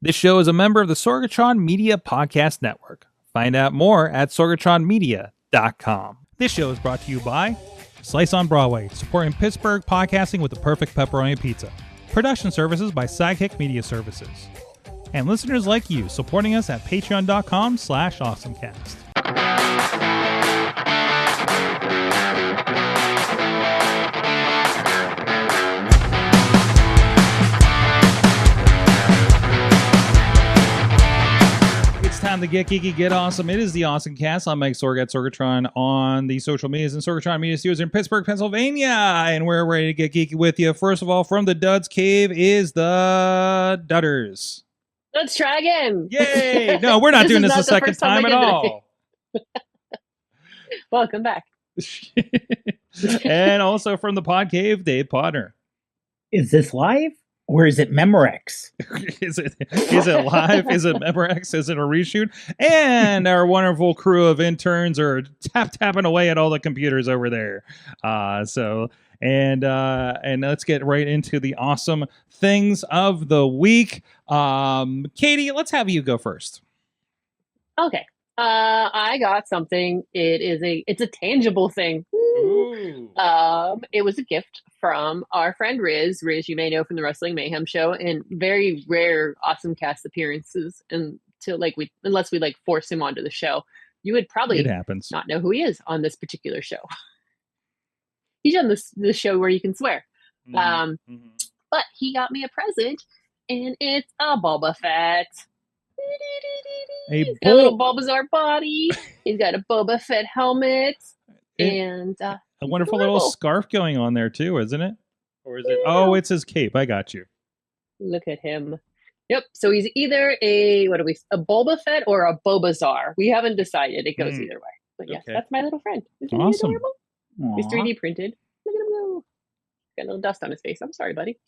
This show is a member of the Sorgatron Media Podcast Network. Find out more at sorgatronmedia.com. This show is brought to you by Slice on Broadway, supporting Pittsburgh podcasting with the perfect pepperoni pizza. Production services by Sidekick Media Services. And listeners like you, supporting us at patreon.com/awesomecast. Time to get geeky, get awesome. It is the AwesomeCast. I'm Mike Sorg at Sorgatron on the social medias and Sorgatron Media Studios in Pittsburgh, Pennsylvania. And we're ready to get geeky with you. First of all, from the Duds Cave is the Dudders. Let's try again. Yay! No, we're not doing this a second time at all. Welcome back. And also from the Pod Cave, Dave Potter. Is this live? Or is it Memorex? Is it live? Is it Memorex? Is it a reshoot? And our wonderful crew of interns are tapping away at all the computers over there. And let's get right into the awesome things of the week. Katie, let's have you go first. Okay. I got something. It's a tangible thing. Ooh. It was a gift from our friend Riz. Riz, you may know from the Wrestling Mayhem show, and very rare AwesomeCast appearances. Unless we force him onto the show, you would probably not know who he is on this particular show. He's on the show where you can swear. But he got me a present, and it's a Boba Fett. He's got a little Bulbasaur body. He's got a Boba Fett helmet. And a wonderful little scarf going on there too, isn't it? Or is it? Oh, it's his cape. I got you. Look at him. Yep. So he's either a Boba Fett or a Bobazar. We haven't decided. It goes either way. But yes, that's my little friend. Isn't he adorable? He's 3D printed. Look at him go. Got a little dust on his face. I'm sorry, buddy.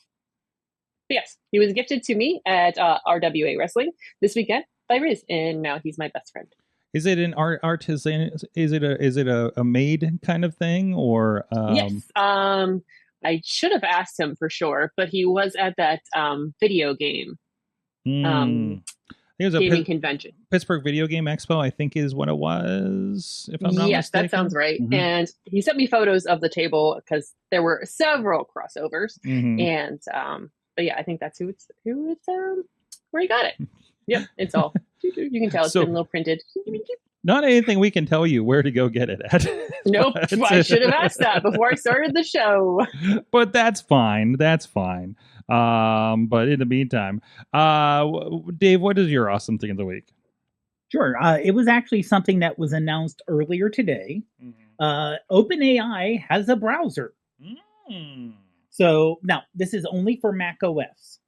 But yes, he was gifted to me at RWA Wrestling this weekend by Riz, and now he's my best friend. Is it an artisan? Is it a made kind of thing, or? Yes. I should have asked him for sure, but he was at that video game gaming convention. Pittsburgh Video Game Expo, I think, is what it was. If I'm not mistaken. Yes, that sounds right. Mm-hmm. And he sent me photos of the table because there were several crossovers, and but yeah, I think that's who it's where he got it. Yep, it's all. You can tell it's been a little printed. Not anything we can tell you where to go get it at. Nope, I should have asked that before I started the show. But that's fine. That's fine. But in the meantime, Dave, what is your awesome thing of the week? Sure. It was actually something that was announced earlier today. OpenAI has a browser. So now this is only for Mac OS.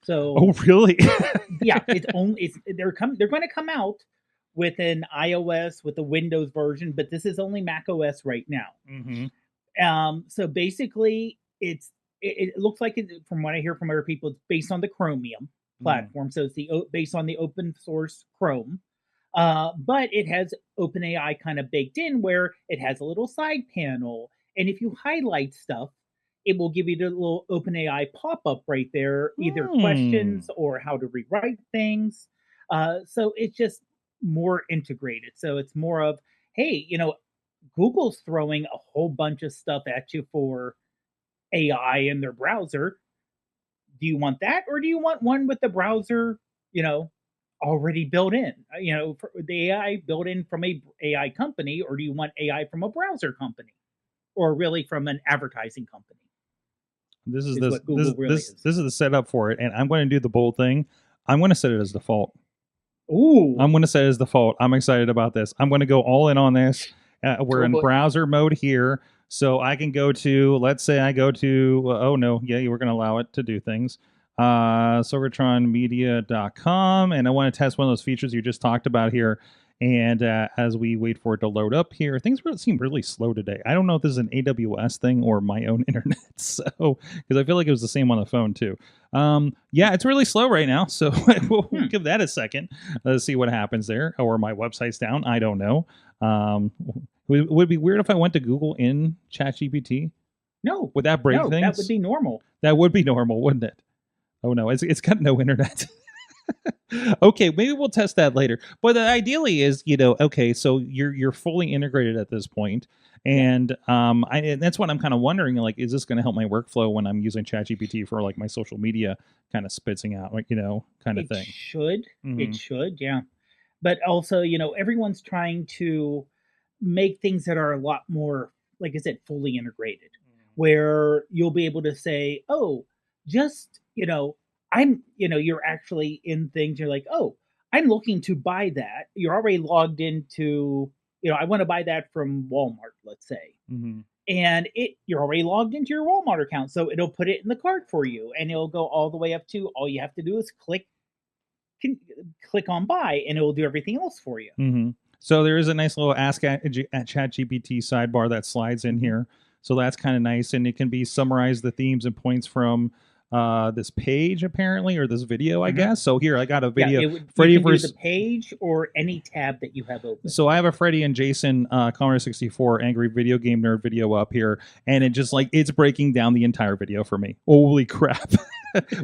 So, oh really? Yeah, they're going to come out with an iOS with a Windows version, but this is only Mac OS right now. So basically, it looks like from what I hear from other people, it's based on the Chromium platform. So it's based on the open source Chrome, but it has OpenAI kind of baked in, where it has a little side panel, and if you highlight stuff, it will give you the little OpenAI pop-up right there, either questions or how to rewrite things. So it's just more integrated. So it's more of, hey, Google's throwing a whole bunch of stuff at you for AI in their browser. Do you want that? Or do you want one with the browser, already built in? For the AI built in from a AI company, or do you want AI from a browser company? Or really from an advertising company? This is the setup for it, and I'm going to do the bold thing. I'm going to set it as default. Ooh! I'm going to set it as default. I'm excited about this. I'm going to go all in on this. We're in browser mode here, so I can go to. Let's say I go to. You were going to allow it to do things. Sorgatronmedia.com, and I want to test one of those features you just talked about here. And as we wait for it to load up here, things seem really slow today. I don't know if this is an AWS thing or my own internet, because I feel like it was the same on the phone too. Yeah, it's really slow right now, so we'll give that a second to see what happens there. Or my website's down. I don't know. Would it be weird if I went to Google in ChatGPT? No. Would that break things? That would be normal. That would be normal, wouldn't it? Oh no, it's got no internet. Okay, maybe we'll test that later. But ideally is, okay, so you're fully integrated at this point, and and that's what I'm kind of wondering. Like, is this going to help my workflow when I'm using ChatGPT for like my social media kind of spitting out, like kind of thing? It should, yeah. But also, everyone's trying to make things that are a lot more, like I said, fully integrated, where you'll be able to say, oh, just, you're actually in things, you're like, oh, I'm looking to buy that. You're already logged into, I want to buy that from Walmart, let's say. And you're already logged into your Walmart account. So it'll put it in the cart for you, and it'll go all the way up to, all you have to do is click on buy, and it will do everything else for you. So there is a nice little ask at ChatGPT sidebar that slides in here. So that's kind of nice, and it can be summarize the themes and points from this page apparently, or this video, I guess. So here I got a video. Freddy versus the page or any tab that you have open. So I have a Freddy and Jason Commodore 64 angry video game nerd video up here, and it just it's breaking down the entire video for me. Holy crap.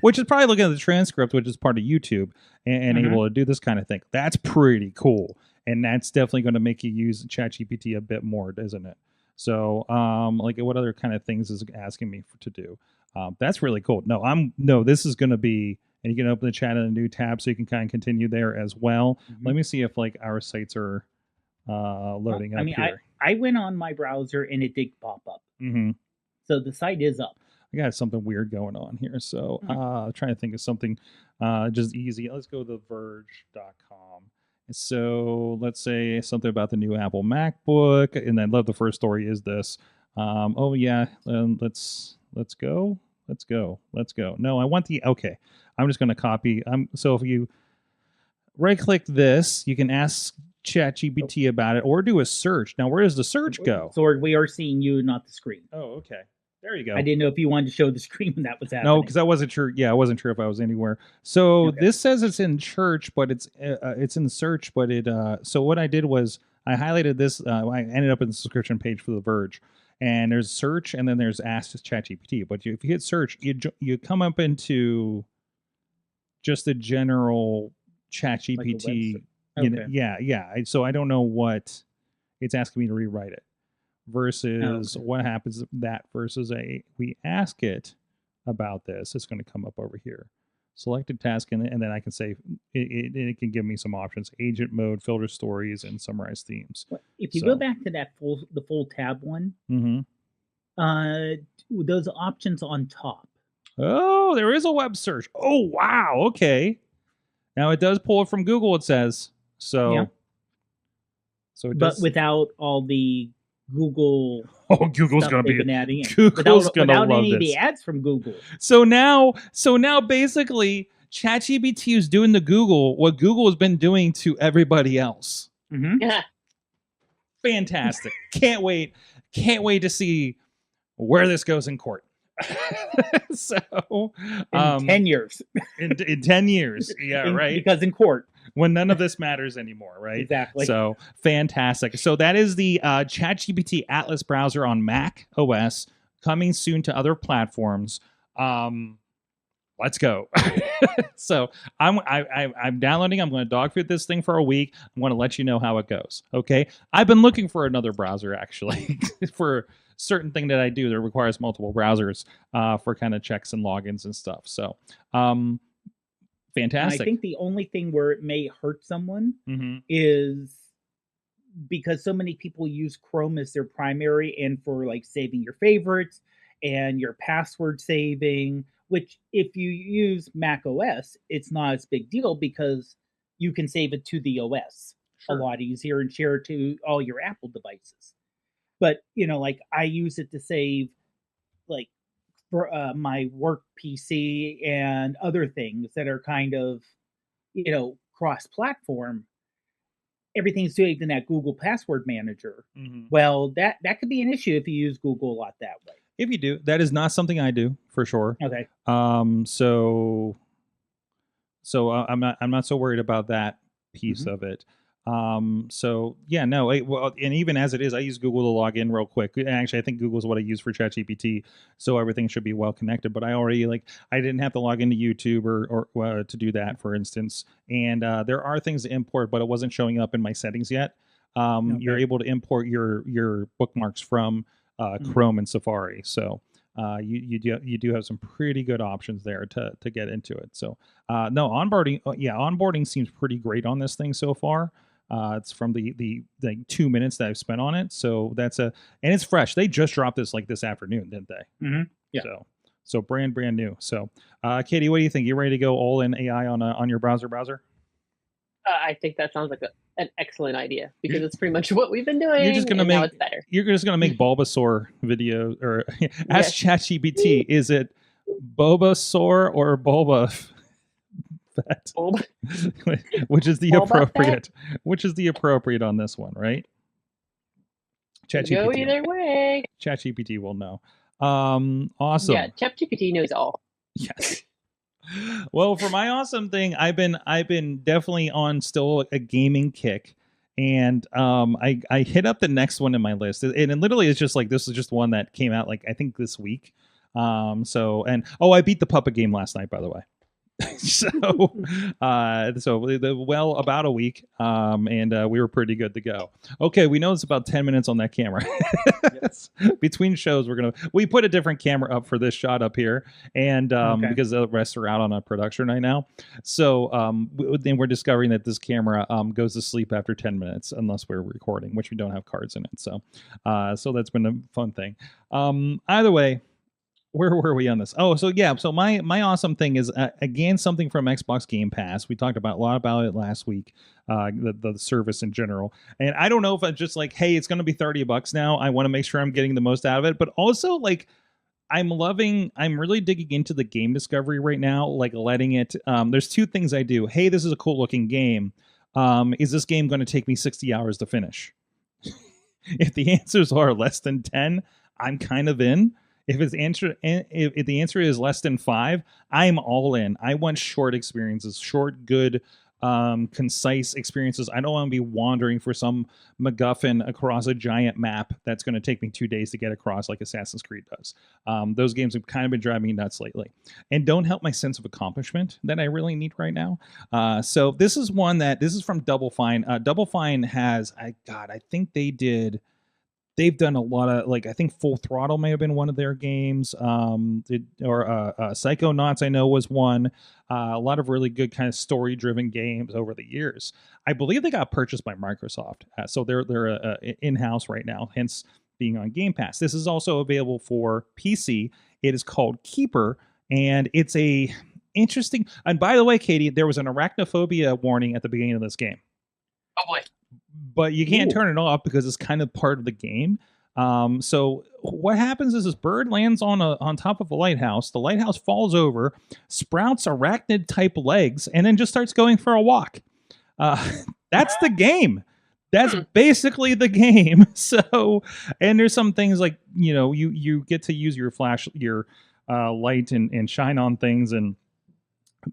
Which is probably looking at the transcript, which is part of YouTube, and able to do this kind of thing. That's pretty cool. And that's definitely going to make you use ChatGPT a bit more, isn't it? So, like, what other kind of things is it asking me to do? That's really cool. This is going to be, and you can open the chat in a new tab, so you can kind of continue there as well. Let me see if like our sites are loading up here. I went on my browser and it did pop up. So the site is up. I got something weird going on here. So trying to think of something just easy. Let's go to theverge.com. So let's say something about the new Apple MacBook. And I love the first story is this. Let's go. No, I want okay. I'm just going to copy. So if you right click this, you can ask ChatGPT about it or do a search. Now, where does the search go? So we are seeing you, not the screen. Oh, okay. There you go. I didn't know if you wanted to show the screen when that was happening. No, because I wasn't sure. Yeah, I wasn't sure if I was anywhere. So this says it's in search, but it's in search. But so what I did was I highlighted this. I ended up in the subscription page for The Verge, and there's search, and then there's Ask ChatGPT. But if you hit search, you come up into just the general ChatGPT. Like So I don't know what it's asking me to rewrite it. Versus what happens versus we ask it about this. It's going to come up over here. Selected task, and then I can say it can give me some options: agent mode, filter stories, and summarize themes. If you go back to the full tab one, those options on top. Oh, there is a web search. Oh wow, okay. Now it does pull it from Google. It says so. Yeah. So it does, but without all the Google. Oh, Google's going to be adding in. Google's going to love any this. of the ads from Google. So now basically ChatGPT is doing to Google what Google has been doing to everybody else. Fantastic. Can't wait to see where this goes in court. So in 10 years. in 10 years. Yeah, right. Because in court. When none of this matters anymore, right? Exactly. So fantastic. So that is the ChatGPT Atlas browser on Mac OS, coming soon to other platforms. Let's go. So I'm downloading. I'm going to dog food this thing for a week. I'm going to let you know how it goes. Okay. I've been looking for another browser actually for certain thing that I do that requires multiple browsers for kind of checks and logins and stuff. So fantastic. And I think the only thing where it may hurt someone is because so many people use Chrome as their primary and for like saving your favorites and your password saving, which if you use Mac OS, it's not as big deal because you can save it to the OS a lot easier and share it to all your Apple devices. But, like I use it to save like for my work PC and other things that are kind of, cross-platform. Everything's saved in that Google Password Manager. Well, that could be an issue if you use Google a lot that way. If you do, that is not something I do for sure. Okay. So I'm not so worried about that piece of it. So yeah, no, well, and even as it is, I use Google to log in real quick. And actually, I think Google's what I use for ChatGPT, so everything should be well connected. But I already I didn't have to log into YouTube or to do that, for instance. And there are things to import, but it wasn't showing up in my settings yet. You're able to import your bookmarks from Chrome and Safari, so you do have some pretty good options there to get into it. So no, onboarding seems pretty great on this thing so far. It's from the 2 minutes that I've spent on it, so and it's fresh. They just dropped this this afternoon, didn't they? Mm-hmm. Yeah. So brand new. So Katie, what do you think? You ready to go all in AI on your browser? I think that sounds like an excellent idea because it's pretty much what we've been doing. You're just gonna now it's better. You're just gonna make Bulbasaur video or ask ChatGPT. Is it Bulbasaur or Bulba Fett? Which is the appropriate? Which is the appropriate on this one, right? ChatGPT. Go either way. ChatGPT will know. Awesome. Yeah, ChatGPT knows all. Yes. Well, for my awesome thing, I've been definitely on still a gaming kick, and I hit up the next one in my list, and it literally is just this is just one that came out I think this week. I beat the puppet game last night, by the way. Well, about a week, and we were pretty good to go. Okay, we know it's about 10 minutes on that camera. Yes. Between shows, we put a different camera up for this shot up here, and because the rest are out on a production right now. So then we're discovering that this camera goes to sleep after 10 minutes unless we're recording, which we don't have cards in it. So that's been a fun thing. Either way. Where were we on this? Oh, so yeah. So my awesome thing is again something from Xbox Game Pass. We talked a lot about it last week, the service in general. And I don't know if I'm just hey, it's going to be $30 now. I want to make sure I'm getting the most out of it. But also I'm really digging into the game discovery right now. Letting it. There's two things I do. Hey, this is a cool looking game. Is this game going to take me 60 hours to finish? If the answers are less than 10, I'm kind of in. If the answer is less than 5, I'm all in. I want short experiences, short, good, concise experiences. I don't want to be wandering for some MacGuffin across a giant map that's going to take me 2 days to get across, like Assassin's Creed does. Those games have kind of been driving me nuts lately, and don't help my sense of accomplishment that I really need right now. So this is from Double Fine. Double Fine has, I think they've done a lot of I think Full Throttle may have been one of their games. Psychonauts I know was one. A lot of really good kind of story-driven games over the years. I believe they got purchased by Microsoft, so they're in-house right now. Hence being on Game Pass. This is also available for PC. It is called Keeper, and it's a interesting. And by the way, Katie, there was an arachnophobia warning at the beginning of this game. Oh boy. But you can't turn it off because it's kind of part of the game. So what happens is this bird lands on top of a lighthouse. The lighthouse falls over, sprouts arachnid type legs, and then just starts going for a walk. That's the game. That's basically the game. So, and there's some things you get to use your light and shine on things and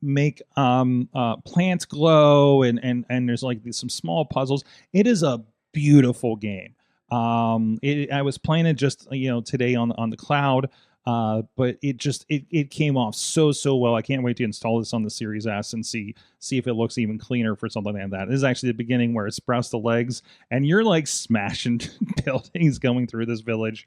make plants glow, and there's some small puzzles. It is a beautiful game. I was playing it just today on the cloud, but it came off so well. I can't wait to install this on the Series S and see if it looks even cleaner for something like that. This is actually the beginning where it sprouts the legs and you're smashing buildings going through this village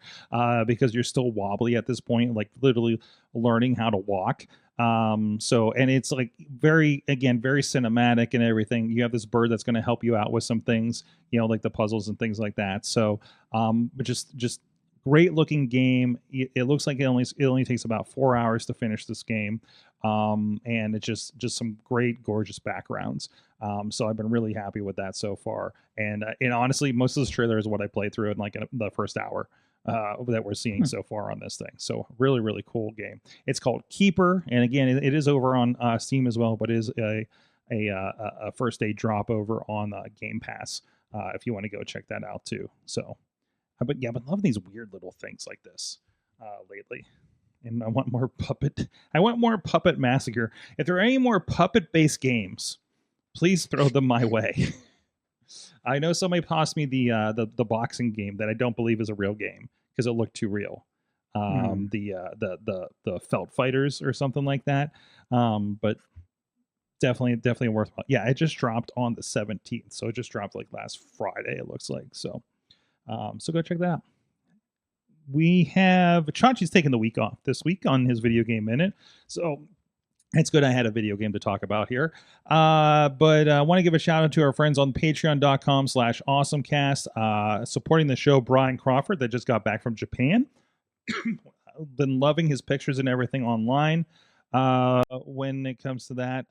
because you're still wobbly at this point, literally learning how to walk. And it's very cinematic and everything. You have this bird that's going to help you out with some things, the puzzles and things like that. So, but just great looking game. It looks like it only takes about 4 hours to finish this game. And it's just some great, gorgeous backgrounds. So I've been really happy with that so far. And honestly, most of this trailer is what I played through in the first hour. That we're seeing so far on this thing. So really, really cool game. It's called Keeper, and again, it is over on Steam as well, but it is a first day drop over on Game Pass if you want to go check that out too. So, I've been loving these weird little things like this lately, and I want more Puppet. I want more Puppet Massacre. If there are any more puppet-based games, please throw them my way. I know somebody passed me the boxing game that I don't believe is a real game because it looked too real. The felt fighters or something like that. But definitely worthwhile. Yeah, it just dropped on the 17th, so it just dropped like last Friday. It looks like so. So go check that out. We have Chachi's taking the week off this week on his video game minute, so it's good I had a video game to talk about here. But I want to give a shout out to our friends on patreon.com/awesomecast, supporting the show. Brian Crawford, that just got back from Japan. Been loving his pictures and everything online when it comes to that.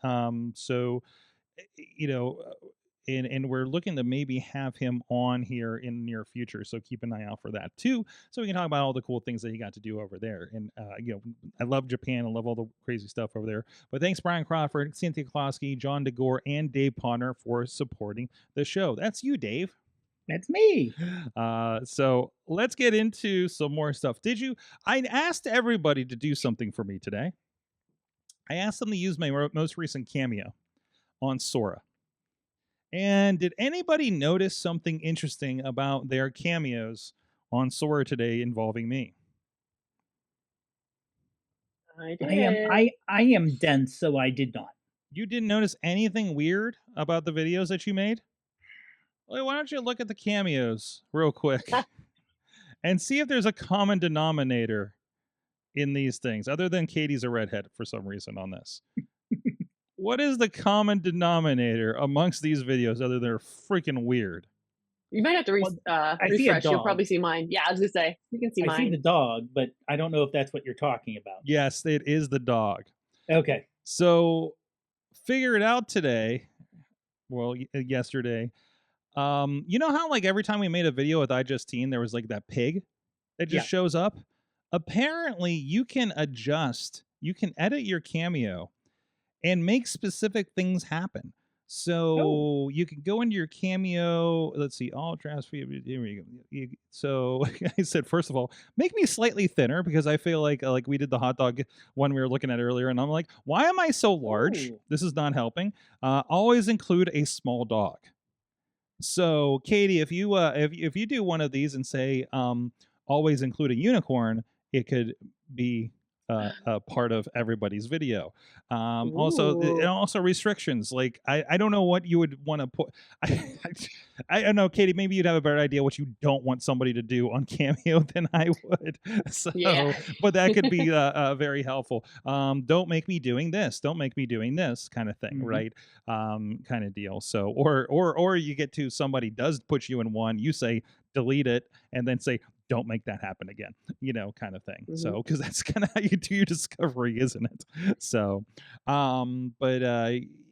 So, you know, and we're looking to maybe have him on here in the near future. So keep an eye out for that too. So we can talk about all the cool things that he got to do over there. And, I love Japan. I love all the crazy stuff over there. But thanks, Brian Crawford, Cynthia Klosky, John DeGore, and Dave Potter for supporting the show. That's you, Dave. That's me. So let's get into some more stuff. I asked everybody to do something for me today. I asked them to use my most recent cameo on Sora. And did anybody notice something interesting about their cameos on Sora today involving me? I did. I am dense, so I did not. You didn't notice anything weird about the videos that you made? Well, why don't you look at the cameos real quick and see if there's a common denominator in these things, other than Katie's a redhead for some reason on this. What is the common denominator amongst these videos other than they're freaking weird? You might have to refresh. You'll probably see mine. Yeah, I was going to say, you can see mine. I see the dog, but I don't know if that's what you're talking about. Yes, it is the dog. Okay. So, figure it out today. Well, yesterday. You know how like every time we made a video with iJustine, there was like that pig that just shows up? Apparently, you can edit your cameo and make specific things happen. So you can go into your cameo. Let's see, all drafts. Here we go. So I said, first of all, make me slightly thinner because I feel like we did the hot dog one we were looking at earlier, and I'm like, why am I so large? This is not helping. Always include a small dog. So Katie, if you do one of these and say always include a unicorn, it could be a part of everybody's video. Also restrictions. Like I don't know what you would want to put. I don't know, Katie. Maybe you'd have a better idea what you don't want somebody to do on Cameo than I would. So, but that could be very helpful. Don't make me doing this. Don't make me doing this kind of thing, right? Kind of deal. So, or you get to somebody does put you in one. You say delete it, and then say, don't make that happen again, kind of thing. So, because that's kind of how you do your discovery, isn't it? So,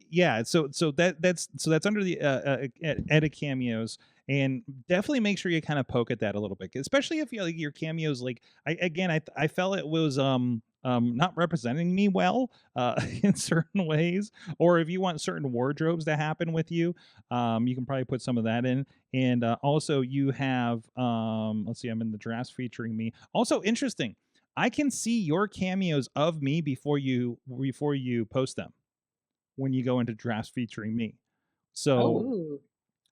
yeah. So that's under the edit cameos, and definitely make sure you kind of poke at that a little bit, especially if your cameos, like I felt it was not representing me well in certain ways, or if you want certain wardrobes to happen with you, you can probably put some of that in. And also you have let's see, I'm in the drafts featuring me. Also interesting, I can see your cameos of me before you post them when you go into drafts featuring me. So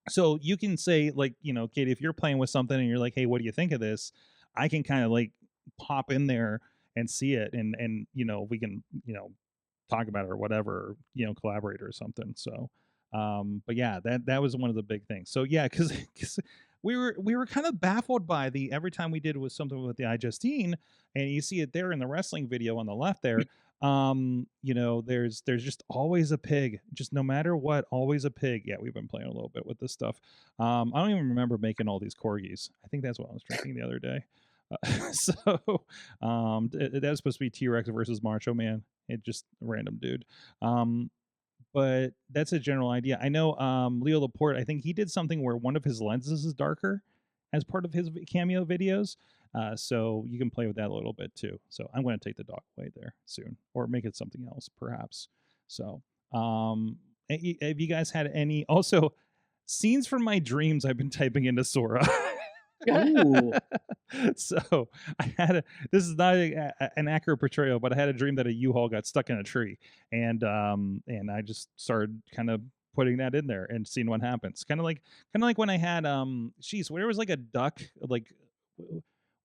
so you can say, like, Katie, if you're playing with something and you're like, hey, what do you think of this, I can kind of like pop in there and see it, and we can talk about it or whatever, collaborate or something. So but yeah, that was one of the big things. So yeah, because we were kind of baffled by every time we did with something with the iJustine, and you see it there in the wrestling video on the left there. There's just always a pig, just no matter what, always a pig. Yeah, we've been playing a little bit with this stuff. I don't even remember making all these corgis. I think that's what I was drinking the other day. So that was supposed to be T-Rex versus Macho Man. It just a random dude. But that's a general idea. I know Leo Laporte, I think he did something where one of his lenses is darker as part of his cameo videos. So you can play with that a little bit too. So I'm going to take the dog away there soon, or make it something else perhaps. So have you guys had any also scenes from my dreams I've been typing into Sora? So this is not an accurate portrayal, but I had a dream that a U-Haul got stuck in a tree, and I just started kind of putting that in there and seeing what happens. Kind of like when I had where was like a duck, like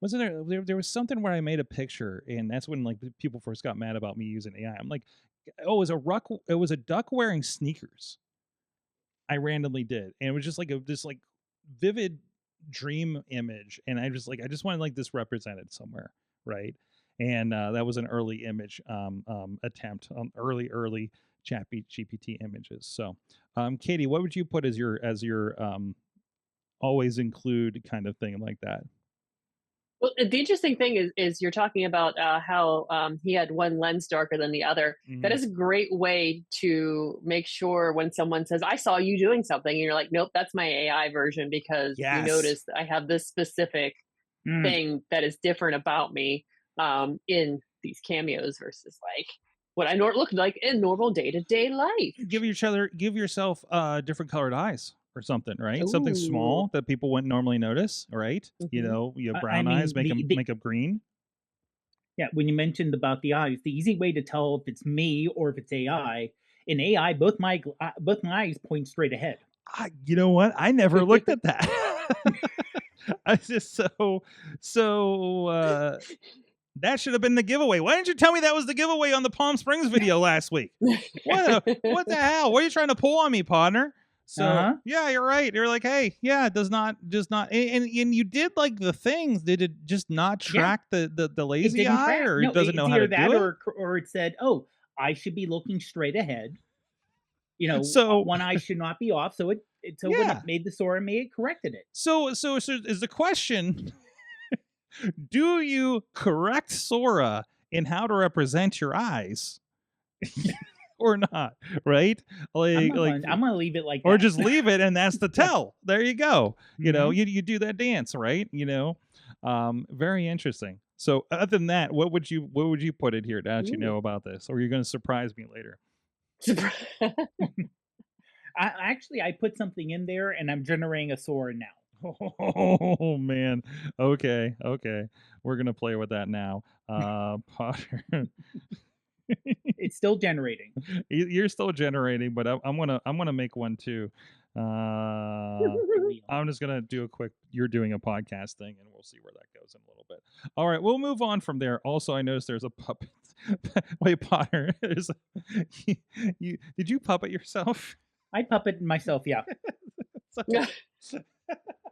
wasn't there was something where I made a picture, and that's when like people first got mad about me using AI. I'm like, oh, it was a duck wearing sneakers. I randomly did, and it was just like this like vivid dream image, and I just wanted like this represented somewhere, right? And that was an early image attempt on early ChatGPT images. So, Katie, what would you put as your always include kind of thing like that? Well, the interesting thing is you're talking about how he had one lens darker than the other. Mhm. That is a great way to make sure when someone says, I saw you doing something, and you're like, nope, that's my AI version, because Yes. you notice I have this specific thing that is different about me in these cameos versus like what I look like in normal day-to-day life. Give yourself different colored eyes or something, right? Ooh. Something small that people wouldn't normally notice, right? You know, you have brown eyes, make them green. Yeah, when you mentioned about the eyes, the easy way to tell if it's me or if it's AI, in AI, both my eyes point straight ahead. You know what? I never looked at that. I just that should have been the giveaway. Why didn't you tell me that was the giveaway on the Palm Springs video last week? What the hell? What are you trying to pull on me, partner? So yeah, you're right. You're like, hey, yeah, it does not, and you did like the things. Did it just not track the lazy eye, or it doesn't know how to do it? Or it said, oh, I should be looking straight ahead. You know, so one eye should not be off. So when it made the Sora me, it corrected it. So is the question: do you correct Sora in how to represent your eyes? Or not, right? I'm gonna leave it like that. Or just leave it, and that's the tell. There you go. You know, you do that dance, right? You know, very interesting. So other than that, what would you put it here that you know about this, or are you going to surprise me later? I put something in there, and I'm generating a Sora now. Oh man. Okay. We're gonna play with that now. Potter. It's still generating. You're still generating, but I'm gonna make one too. I'm just gonna do a quick. You're doing a podcast thing, and we'll see where that goes in a little bit. All right, we'll move on from there. Also, I noticed there's a puppet. Wait, Potter. Did you puppet yourself? I puppeted myself. Yeah.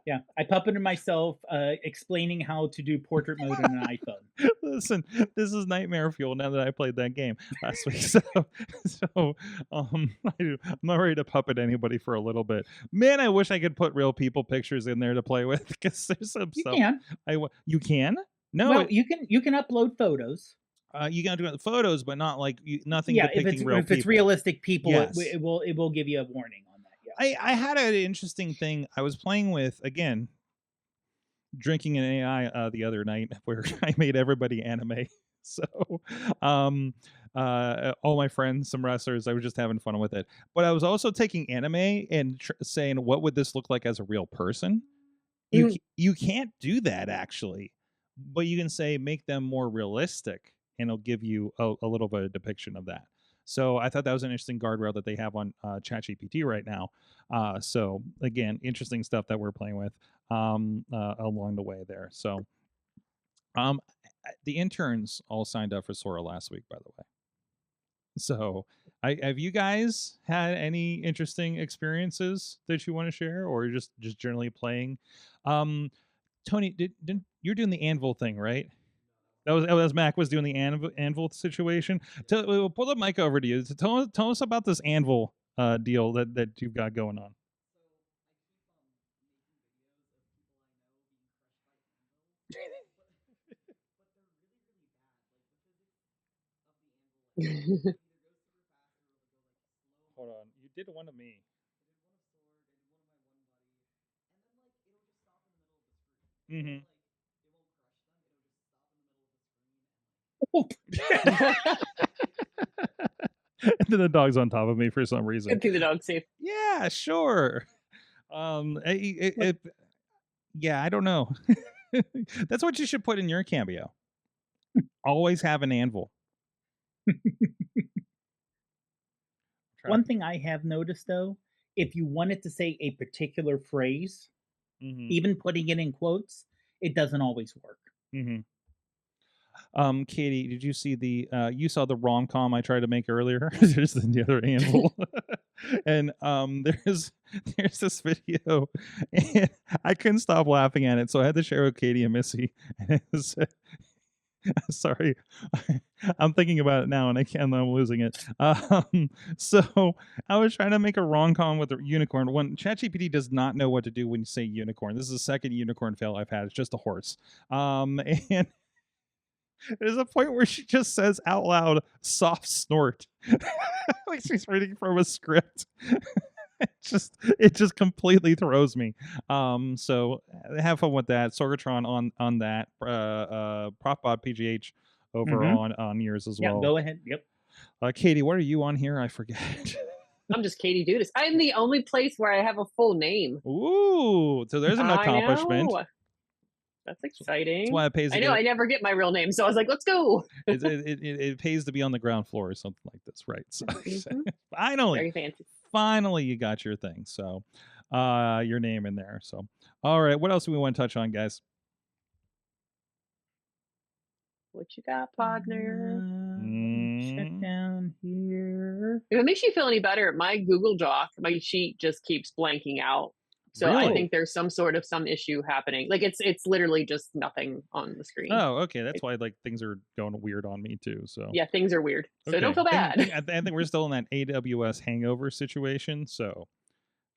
Yeah, I puppeted myself explaining how to do portrait mode on an iPhone. Listen, this is nightmare fuel now that I played that game last week. I'm not ready to puppet anybody for a little bit. Man, I wish I could put real people pictures in there to play with, because there's some stuff. You can? No. Well, you can upload photos. You can do photos, but not like nothing depicting real people. If it's realistic people, yes. it will give you a warning on that. Yeah. I had an interesting thing. I was playing with, again, drinking an AI the other night, where I made everybody anime. So all my friends, some wrestlers, I was just having fun with it. But I was also taking anime and saying, what would this look like as a real person? You can't do that, actually. But you can say, make them more realistic, and it'll give you a little bit of depiction of that. So I thought that was an interesting guardrail that they have on ChatGPT right now. So again, interesting stuff that we're playing with along the way there. So the interns all signed up for Sora last week, by the way. So have you guys had any interesting experiences that you want to share, or just generally playing? Tony, you're doing the anvil thing, right? That was Mac was doing the anvil situation. We'll pull the mic over to you. Tell us about this anvil deal that you've got going on. Hold on, you did one of me. Mm-hmm. And then the dog's on top of me for some reason. Good thing the dog's safe. Yeah, sure. Yeah, I don't know. That's what you should put in your cameo. Always have an anvil. One thing I have noticed, though, if you wanted to say a particular phrase, even putting it in quotes, it doesn't always work. Katie, did you see you saw the rom-com I tried to make earlier? There's the other animal. And there's this video, and I couldn't stop laughing at it, so I had to share with Katie and Missy. And it was, sorry, I'm thinking about it now, and I'm losing it. So I was trying to make a rom-com with a unicorn. When ChatGPT does not know what to do when you say unicorn. This is the second unicorn fail I've had. It's just a horse. And there's a point where she just says out loud, "soft snort," like she's reading from a script. It just completely throws me. So have fun with that. Sorgatron on that. Profbot PGH over on yours as well. Yeah, go ahead. Yep. Katie, what are you on here? I forget. I'm just Katie Dudas. I'm the only place where I have a full name. Ooh, so there's an accomplishment. That's exciting. That's why it pays. I know. I never get my real name, so I was like, "Let's go." It pays to be on the ground floor or something like this, right? So finally, very fancy. Finally, you got your thing. So, your name in there. So, all right. What else do we want to touch on, guys? What you got, partner? Check down here. If it makes you feel any better, my Google Doc, my sheet just keeps blanking out. So really? I think there's some issue happening. Like it's literally just nothing on the screen. Oh, okay. That's why like things are going weird on me too. So yeah, things are weird. So don't feel bad. I think we're still in that AWS hangover situation. So,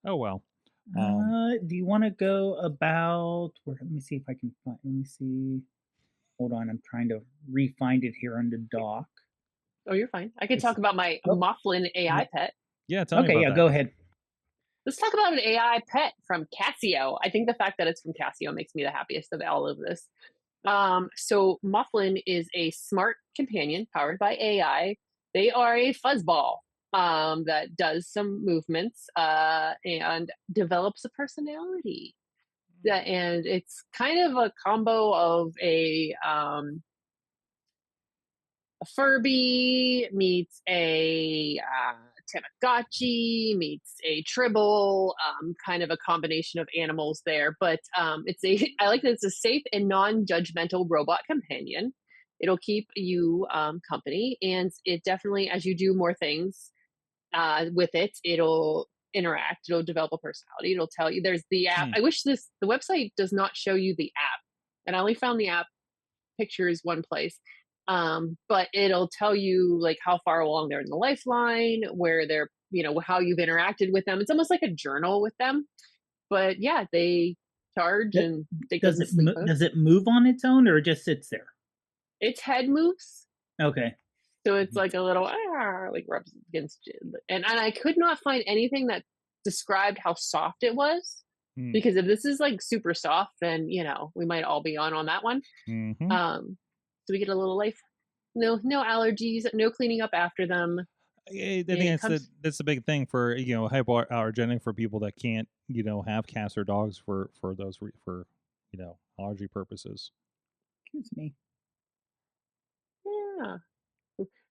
oh well. Do you want to go about? Let me see if I can find. Let me see. Hold on, I'm trying to re-find it here on the doc. Oh, you're fine. I could talk about my Moflin AI pet. Yeah, tell me about that. Go ahead. Let's talk about an AI pet from Casio. I think the fact that it's from Casio makes me the happiest of all of this. So Moflin is a smart companion powered by AI. They are a fuzzball that does some movements and develops a personality. And it's kind of a combo of a Furby meets a Tamagotchi meets a Tribble, kind of a combination of animals there. But I like that it's a safe and non-judgmental robot companion. It'll keep you company, and it definitely, as you do more things with it, it'll interact. It'll develop a personality. It'll tell you. There's the app. I wish the website does not show you the app, and I only found the app pictures one place. But it'll tell you like how far along they're in the lifeline, where they're, how you've interacted with them. It's almost like a journal with them. But yeah, they charge and they does it move on its own or it just sits there? Its head moves. Okay. So it's like a little like rubs against it. And I could not find anything that described how soft it was. Because if this is like super soft, then we might all be on that one. So we get a little life, no allergies, no cleaning up after them. I think that's the big thing for hypoallergenic for people that can't have cats or dogs for allergy purposes. Excuse me. Yeah.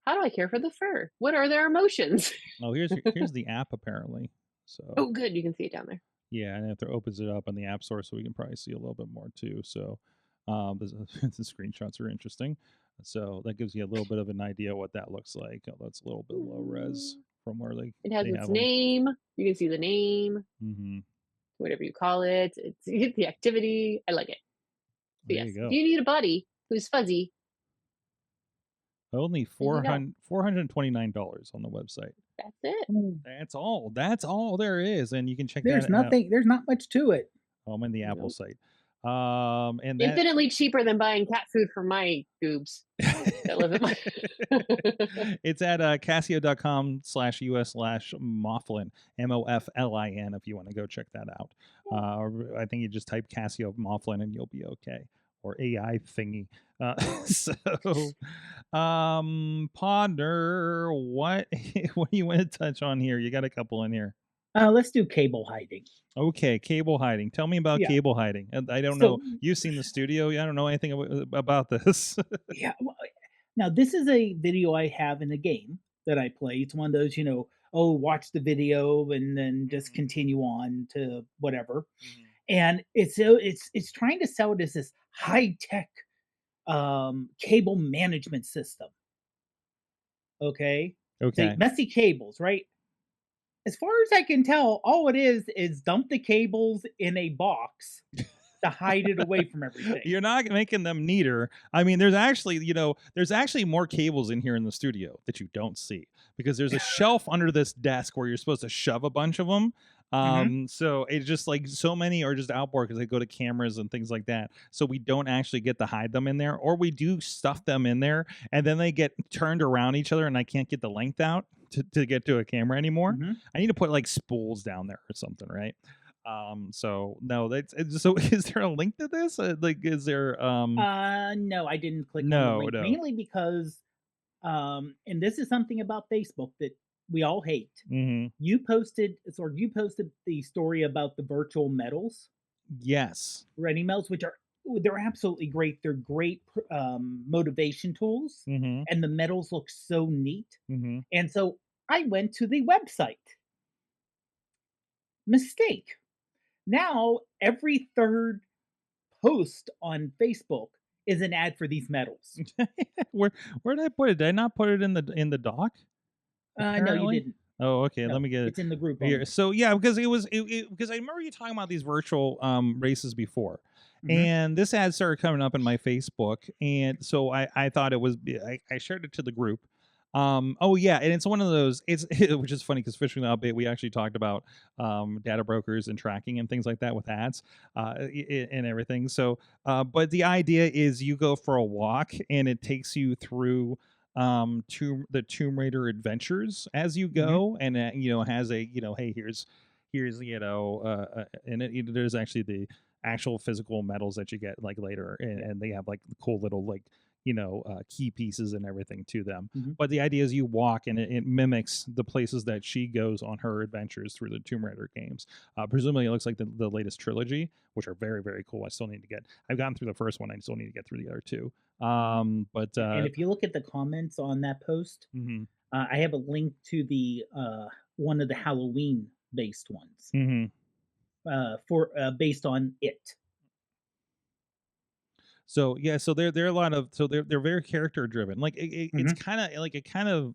How do I care for the fur? What are their emotions? Oh, here's the app apparently. So. Oh, good. You can see it down there. Yeah, and if it opens it up on the App Store, so we can probably see a little bit more too. So. The screenshots are interesting, so that gives you a little bit of an idea what that looks like. Oh, that's a little bit low res from where it has its name. You can see the name, whatever you call it. It's the activity. I like it. So yes, if you need a buddy who's fuzzy, only $429 on the website. That's it. That's all. That's all there is, and you can check. There's nothing. There's not much to it. I'm in the Apple site. And infinitely cheaper than buying cat food for my goobs that live at my It's at casio.com/us/Moflin, Moflin, if you want to go check that out. I think you just type Casio Moflin and you'll be okay, or AI thingy. Ponder, what do you want to touch on here? You got a couple in here. Let's do cable hiding. Okay, cable hiding. Tell me about cable hiding. I don't know. You've seen the studio. I don't know anything about this. Yeah. Now, this is a video I have in the game that I play. It's one of those, oh, watch the video and then just continue on to whatever. Mhm. And it's trying to sell it as this high tech cable management system. Okay, so Okay. messy cables, right? As far as I can tell, all it is dump the cables in a box to hide it away from everything. You're not making them neater. I mean, there's actually more cables in here in the studio that you don't see because there's a shelf under this desk where you're supposed to shove a bunch of them. So it's just like so many are just outboard because they go to cameras and things like that. So we don't actually get to hide them in there, or we do stuff them in there and then they get turned around each other and I can't get the length out to get to a camera anymore. I need to put like spools down there or something, right? So no, so is there a link to this? Like, is there No, I didn't click on the no, link no. mainly because and this is something about Facebook that we all hate. You posted the story about the virtual medals, Yes. ready medals, which they're absolutely great. They're great motivation tools, and the medals look so neat. And so I went to the website. Mistake. Now every third post on Facebook is an ad for these medals. where did I put it? Did I not put it in the doc? No, you didn't. Oh, okay. No, Let me get it it's in the group here. only. So yeah, because because I remember you talking about these virtual races before, Mhm. and this ad started coming up in my Facebook, and so I thought it was I shared it to the group. Oh yeah, and it's one of those which is funny because fishing the update we actually talked about data brokers and tracking and things like that with ads and everything. So but the idea is you go for a walk and it takes you through the Tomb Raider adventures as you go, and has a hey, here's and there's actually the actual physical medals that you get like later, and they have like cool little like key pieces and everything to them. But the idea is you walk and it mimics the places that she goes on her adventures through the Tomb Raider games. Presumably it looks like the latest trilogy, which are very, very cool. I've gotten through the first one. I still need to get through the other two. But And if you look at the comments on that post, I have a link to the one of the Halloween based ones for based on it. So yeah, so they're a lot of they're very character driven. Like it's kind of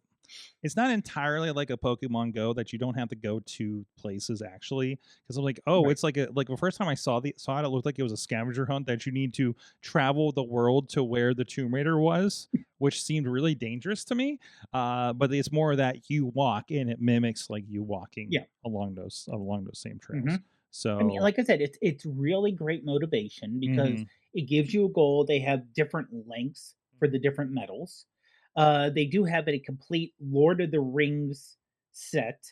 it's not entirely like a Pokemon Go that you don't have to go to places actually. Because I'm like, oh, it's like the first time I saw it, it looked like it was a scavenger hunt that you need to travel the world to where the Tomb Raider was, which seemed really dangerous to me. But it's more that you walk and it mimics like you walking along those same trails. So I mean, like I said, it's really great motivation because it gives you a goal. They have different lengths for the different medals. They do have a complete Lord of the Rings set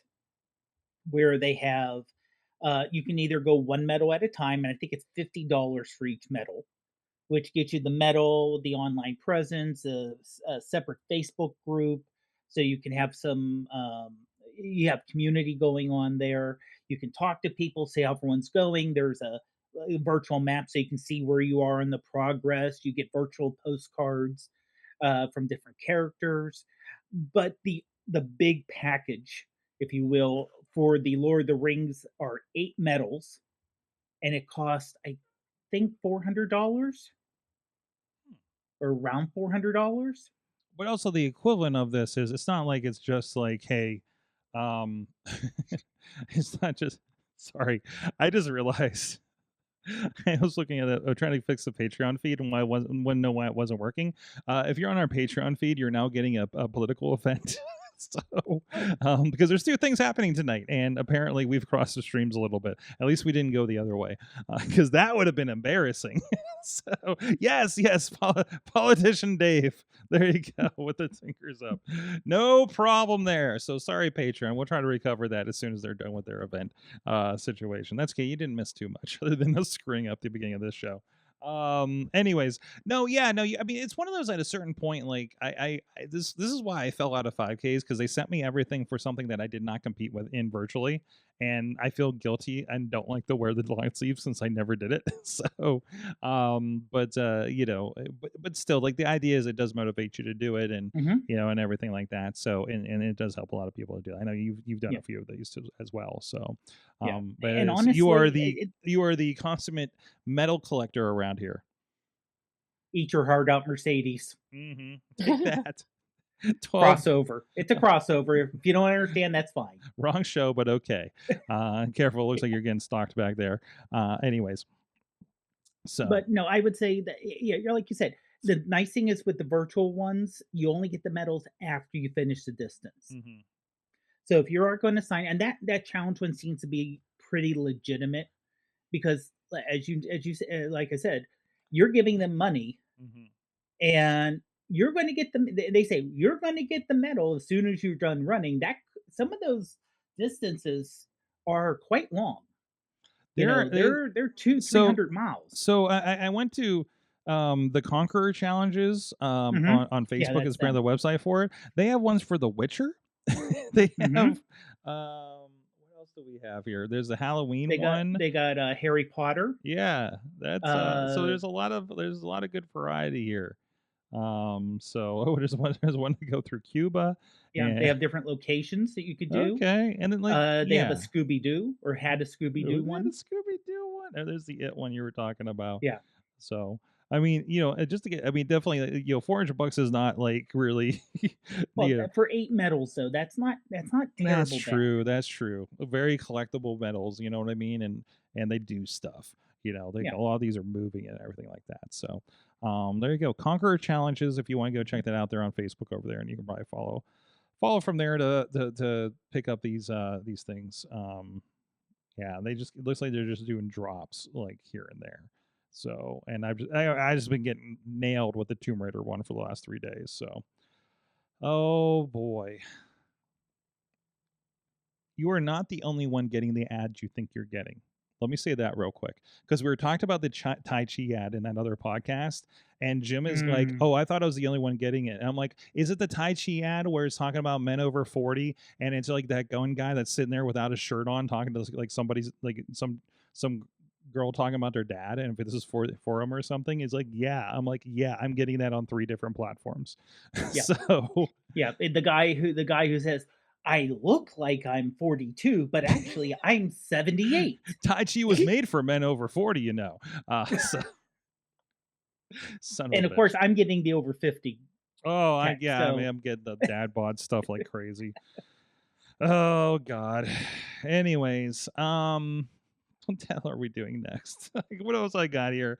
where they have you can either go one medal at a time, and I think it's $50 for each medal, which gets you the medal, the online presence, a separate Facebook group, so you can have some you have community going on there. You can talk to people, see how everyone's going. There's a virtual map so you can see where you are in the progress. You get virtual postcards from different characters, but the big package, if you will, for the Lord of the Rings are 8 medals, and it costs I think $400 or around $400. but also the equivalent of this is it's not like it's just like hey um it's not just sorry, I just realized I was looking at it, trying to fix the Patreon feed and why it wasn't working. If you're on our Patreon feed, you're now getting a political event. So, because there's two things happening tonight, and apparently we've crossed the streams a little bit. At least we didn't go the other way, because that would have been embarrassing. So, yes, politician Dave. There you go with the tinkers up. No problem there. So sorry, Patreon. We'll try to recover that as soon as they're done with their event situation. That's okay. You didn't miss too much other than us screwing up the beginning of this show. Anyways, no, I mean it's one of those at a certain point like this is why I fell out of 5Ks, because they sent me everything for something that I did not compete with in virtually, and I feel guilty and don't like to wear the long sleeves since I never did it. So, but still, like the idea is it does motivate you to do it, and and everything like that. So, and it does help a lot of people to do it. I know you've done a few of these too, as well. So, but and honestly, you are the consummate metal collector around here. Eat your heart out, Mercedes. Take that. Crossover. It's a crossover. If you don't understand, that's fine. Wrong show, but okay. Careful. It looks like you're getting stalked back there. Anyways. So, but no, I would say that, you're like you said, the nice thing is with the virtual ones, you only get the medals after you finish the distance. So if you are going to sign, and that challenge one seems to be pretty legitimate, because as you like I said, you're giving them money, and you're going to get them. They say you're going to get the medal as soon as you're done running. That some of those distances are quite long. They're 200-300 miles. So I went to the Conqueror challenges on Facebook as part of the website for it. They have ones for The Witcher. They have what else do we have here? There's a Halloween one. They got Harry Potter. Yeah, that's so there's a lot of good variety here. So there's one to go through Cuba. Yeah, they have different locations that you could do. Okay, and then they have a Scooby Doo, or had a Scooby Doo one. A Scooby Doo one. Oh, there's the It one you were talking about. Yeah. So I mean, just to get, I mean, definitely, $400 is not like really. Well, for 8 medals, though, that's not terrible. That's true. That's true. Very collectible medals. You know what I mean? And they do stuff. A lot of these are moving and everything like that. So, there you go. Conqueror challenges. If you want to go check that out, they're on Facebook over there, and you can probably follow from there to pick up these things. Yeah, it looks like they're just doing drops like here and there. So, and I just been getting nailed with the Tomb Raider one for the last 3 days. So, oh boy, you are not the only one getting the ads you think you're getting. Let me say that real quick, because we were talking about the Tai Chi ad in that other podcast, and Jim is like, "Oh, I thought I was the only one getting it." And I'm like, "Is it the Tai Chi ad where it's talking about men over 40, and it's like that one guy that's sitting there without a shirt on, talking to like somebody's like some girl talking about their dad, and if this is for him or something?" Is like, "Yeah." I'm like, "Yeah, I'm getting that on 3 different platforms." Yeah. So yeah, the guy who says, "I look like I'm 42, but actually I'm 78. Tai Chi was made for men over 40, So. And of course, I'm getting the over 50. Oh, I mean, I'm getting the dad bod stuff like crazy. Oh God. Anyways, what the hell are we doing next? What else I got here?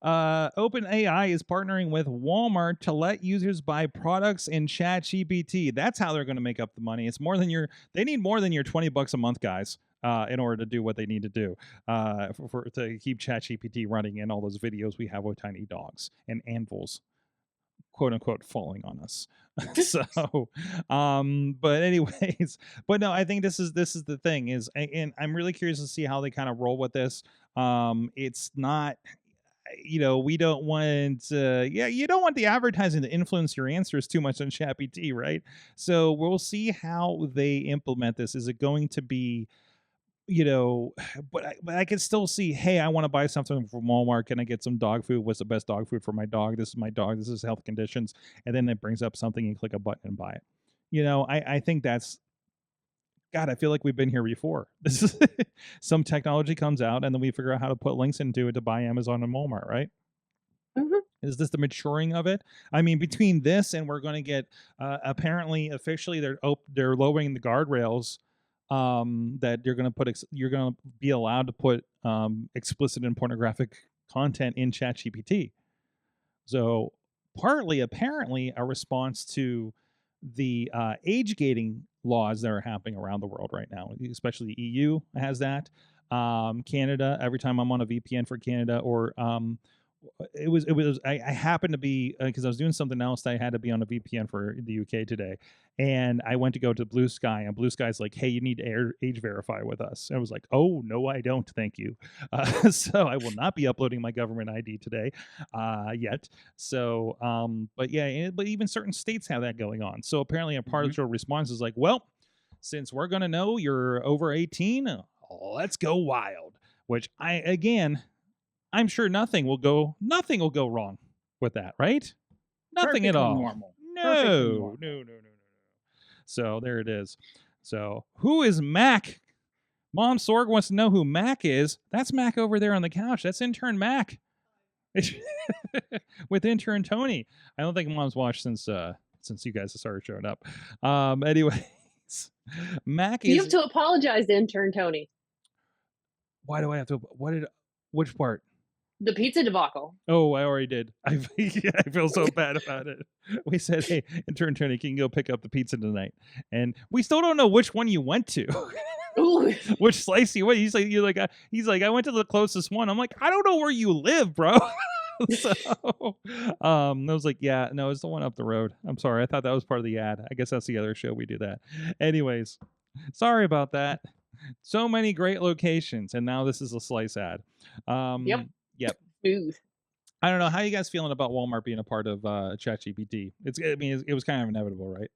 OpenAI is partnering with Walmart to let users buy products in ChatGPT. That's how they're going to make up the money. It's more than they need more than your $20 a month, guys, in order to do what they need to do to keep ChatGPT running and all those videos we have with tiny dogs and anvils, quote unquote, falling on us. So, but anyways, but no, I think this is the thing is, and I'm really curious to see how they kind of roll with this. It's not, we don't want, you don't want the advertising to influence your answers too much on ChatGPT, right? So we'll see how they implement this. Is it going to be, but I can still see, hey, I want to buy something from Walmart. Can I get some dog food? What's the best dog food for my dog? This is my dog. This is health conditions. And then it brings up something, you click a button and buy it. I think that's, God, I feel like we've been here before. This is some technology comes out and then we figure out how to put links into it to buy Amazon and Walmart, right? Is this the maturing of it? I mean, between this and we're going to get, apparently, officially, they're lowering the guardrails. That you're going to be allowed to put explicit and pornographic content in ChatGPT. So partly, apparently, a response to the age gating laws that are happening around the world right now, especially the EU has that. Canada, every time I'm on a VPN for Canada, or I happened to be, because I was doing something else, I had to be on a VPN for the UK today, and I went to go to Blue Sky, and Blue Sky's like, "Hey, you need to age verify with us." And I was like, "Oh no, I don't, thank you." So I will not be uploading my government ID today yet. So but yeah, but even certain states have that going on. So apparently a partial response is like, well, since we're going to know you're over 18, let's go wild. Which I'm sure nothing will go wrong with that, right? Nothing at all. Normal. No. So there it is. So who is Mac? Mom Sorg wants to know who Mac is. That's Mac over there on the couch. That's intern Mac. With intern Tony. I don't think Mom's watched since you guys started showing up. Anyways, Mac is. You have to apologize to intern Tony. Why do I have to? Which part? The pizza debacle. Oh, I already did. I feel so bad about it. We said, hey, intern Tony, can you go pick up the pizza tonight? And we still don't know which one you went to. Ooh. Which slice you went? He's like, I went to the closest one. I'm like, I don't know where you live, bro. So, I was like, yeah, no, it's the one up the road. I'm sorry. I thought that was part of the ad. I guess that's the other show we do that. Anyways, sorry about that. So many great locations, and now this is a slice ad. Yep. Smooth. I don't know how you guys feeling about Walmart being a part of ChatGPT. It was kind of inevitable, right?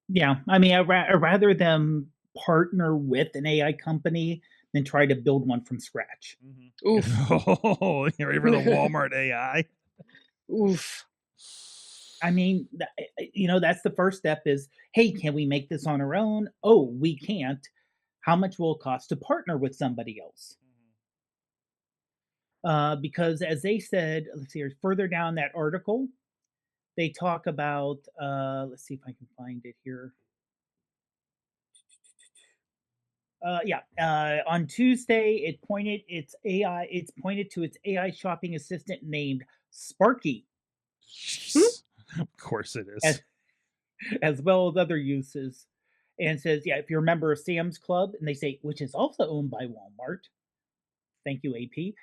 Yeah, I mean, I'd rather them partner with an AI company than try to build one from scratch. Mm-hmm. Oof. Oh, you're ready for the Walmart AI? Oof. I mean, that's the first step is, hey, can we make this on our own? Oh, we can't. How much will it cost to partner with somebody else? Because as they said, let's see, further down that article, they talk about, let's see if I can find it here. On Tuesday, it's pointed to its AI shopping assistant named Sparky. Of course it is. As well as other uses. And says, yeah, if you're a member of Sam's Club, and they say, which is also owned by Walmart, thank you, AP,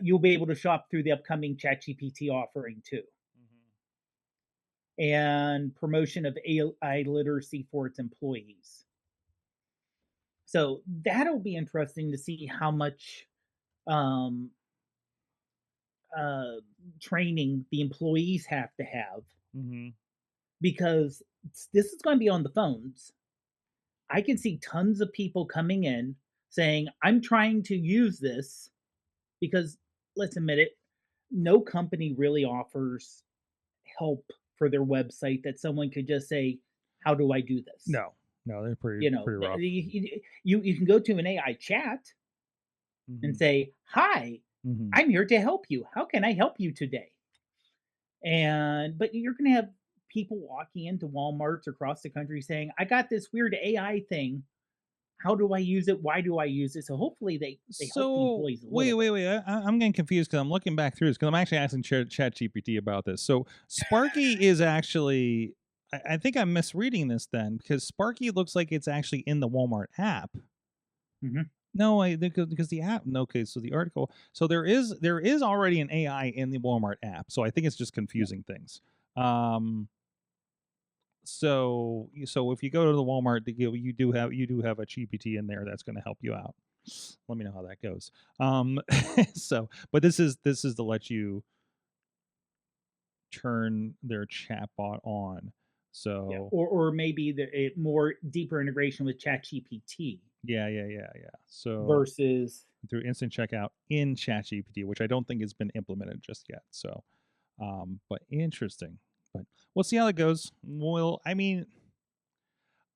you'll be able to shop through the upcoming ChatGPT offering too. Mm-hmm. And promotion of AI literacy for its employees. So that'll be interesting to see how much training the employees have to have. Mm-hmm. Because this is going to be on the phones. I can see tons of people coming in saying, I'm trying to use this, because let's admit it, no company really offers help for their website that someone could just say, how do I do this? No, they're pretty rough. You can go to an AI chat and say, hi, I'm here to help you. How can I help you today? But you're going to have people walking into Walmarts across the country saying, I got this weird AI thing. How do I use it? Why do I use it? So hopefully they help the employees. Wait. I'm getting confused because I'm looking back through this because I'm actually asking ChatGPT about this. So Sparky is actually, I think I'm misreading this then, because Sparky looks like it's actually in the Walmart app. Mm-hmm. No, because the app. No, okay. So the article. So there is already an AI in the Walmart app. So I think it's just confusing things. So if you go to the Walmart, you do have a GPT in there that's going to help you out. Let me know how that goes. But this is to let you turn their chatbot on. So or maybe a more deeper integration with ChatGPT. Yeah. So versus through instant checkout in ChatGPT, which I don't think has been implemented just yet. So, but interesting. But we'll see how it goes. Well, I mean,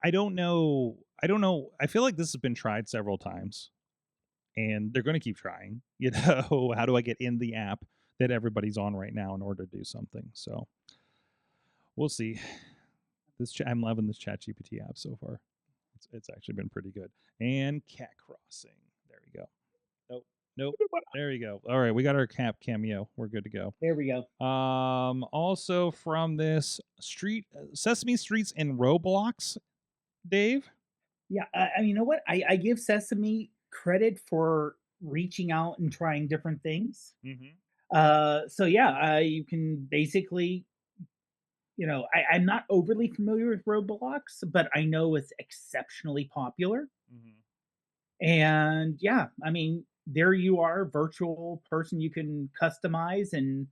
I don't know. I feel like this has been tried several times, and they're going to keep trying. How do I get in the app that everybody's on right now in order to do something? So we'll see. I'm loving this ChatGPT app so far. It's actually been pretty good. And cat crossing. There we go. Nope. There we go. All right, we got our cameo. We're good to go. There we go. Also from this Sesame Street's in Roblox, Dave. Yeah, I mean, you know what? I give Sesame credit for reaching out and trying different things. Mm-hmm. So yeah, you can basically, I'm not overly familiar with Roblox, but I know it's exceptionally popular. Mm-hmm. And yeah, I mean, there you are, virtual person you can customize and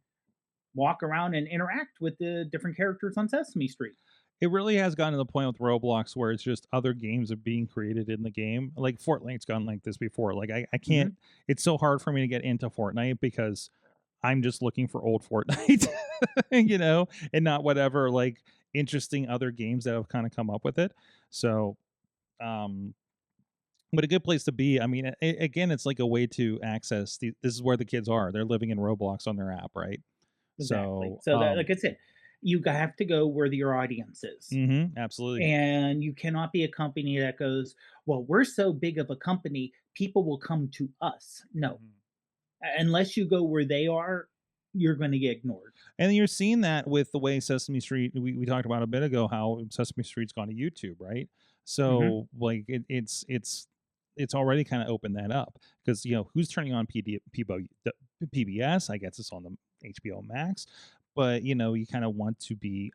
walk around and interact with the different characters on Sesame Street. It really has gotten to the point with Roblox where it's just other games are being created in the game. Like Fortnite's gone like this before. Like I can't. It's so hard for me to get into Fortnite because I'm just looking for old Fortnite, and not whatever like interesting other games that have kind of come up with it. So, but a good place to be. I mean, again, it's like a way to access. This is where the kids are. They're living in Roblox on their app, right? Exactly. So that, like I said, you have to go where your audience is. Absolutely. And you cannot be a company that goes, well, we're so big of a company, people will come to us. No. Unless you go where they are, you're going to get ignored. And you're seeing that with the way Sesame Street, we talked about a bit ago, how Sesame Street's gone to YouTube, right? So like it's already kind of opened that up because, who's turning on PBS? I guess it's on the HBO Max. But, you kind of want to be,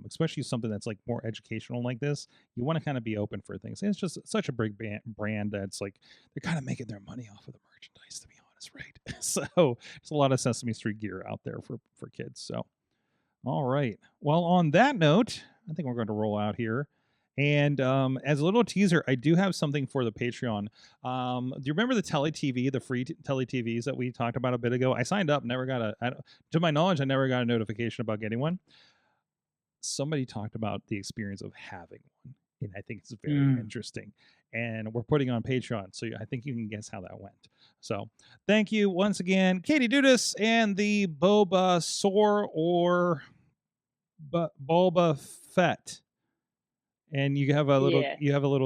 especially something that's like more educational like this, you want to kind of be open for things. And it's just such a big brand that's like, they're kind of making their money off of the merchandise, to be honest, right? So there's a lot of Sesame Street gear out there for kids. So, all right. Well, on that note, I think we're going to roll out here. And as a little teaser, I do have something for the Patreon. Do you remember the Telly TV, the free Telly TVs that we talked about a bit ago? I signed up, never got to my knowledge, I never got a notification about getting one. Somebody talked about the experience of having one, and I think it's very interesting. And we're putting on Patreon, so I think you can guess how that went. So thank you once again, Katie Dudas and the Bulbasaur or Boba Fett. And you have a little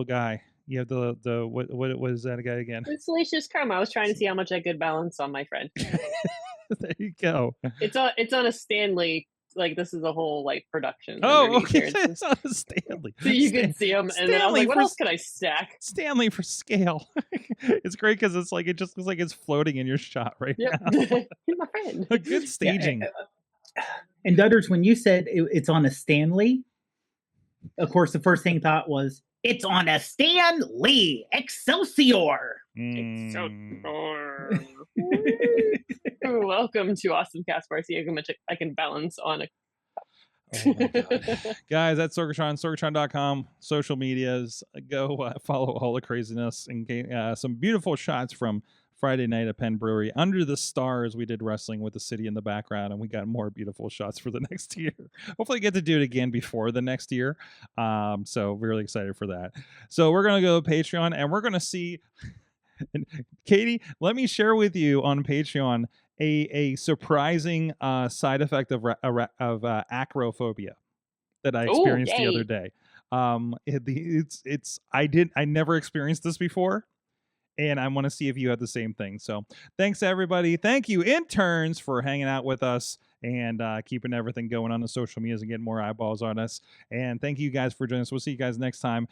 guy. You have the what is that guy again? It's Salacious Crumb. I was trying to see how much I could balance on my friend. There you go. It's on a Stanley. Like this is a whole like production. Oh, okay. It's on a Stanley. So you can see him, and then I was like, "What else can I stack?" Stanley for scale. It's great because it's like it just looks like it's floating in your shot right now. You're my friend. A good staging. Yeah, and Dudders, when you said it's on a Stanley. Of course, the first thing thought was, it's on a Stan Lee Excelsior. Excelsior. Welcome to AwesomeCast Marcy. I can balance on a. Oh my God. Guys, that's Sorgatron, sorgatron.com, social medias. Go follow all the craziness and some beautiful shots from Friday night at Penn Brewery. Under the stars, we did wrestling with the city in the background, and we got more beautiful shots for the next year. Hopefully get to do it again before the next year. So really excited for that. So we're going to go to Patreon, and we're going to see... And Katie, let me share with you on Patreon a surprising side effect of acrophobia that I experienced the other day. I never experienced this before. And I want to see if you have the same thing. So thanks, everybody. Thank you, interns, for hanging out with us and keeping everything going on the social medias and getting more eyeballs on us. And thank you guys for joining us. We'll see you guys next time.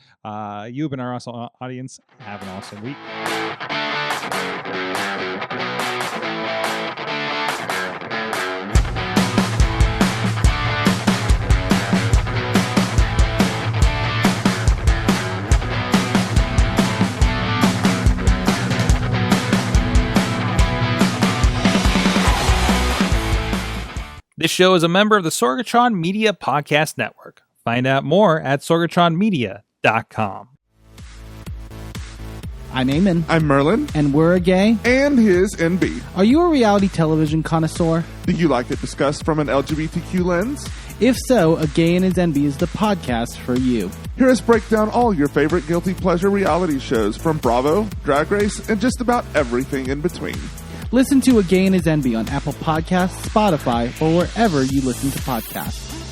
You've been our awesome audience. Have an awesome week. This show is a member of the Sorgatron Media Podcast Network. Find out more at sorgatronmedia.com. I'm Eamon. I'm Merlin. And we're a gay. And his NB. Are you a reality television connoisseur? Do you like it discussed from an LGBTQ lens? If so, A Gay and His NB is the podcast for you. Hear us break down all your favorite guilty pleasure reality shows from Bravo, Drag Race, and just about everything in between. Listen to A Gay and His NB on Apple Podcasts, Spotify, or wherever you listen to podcasts.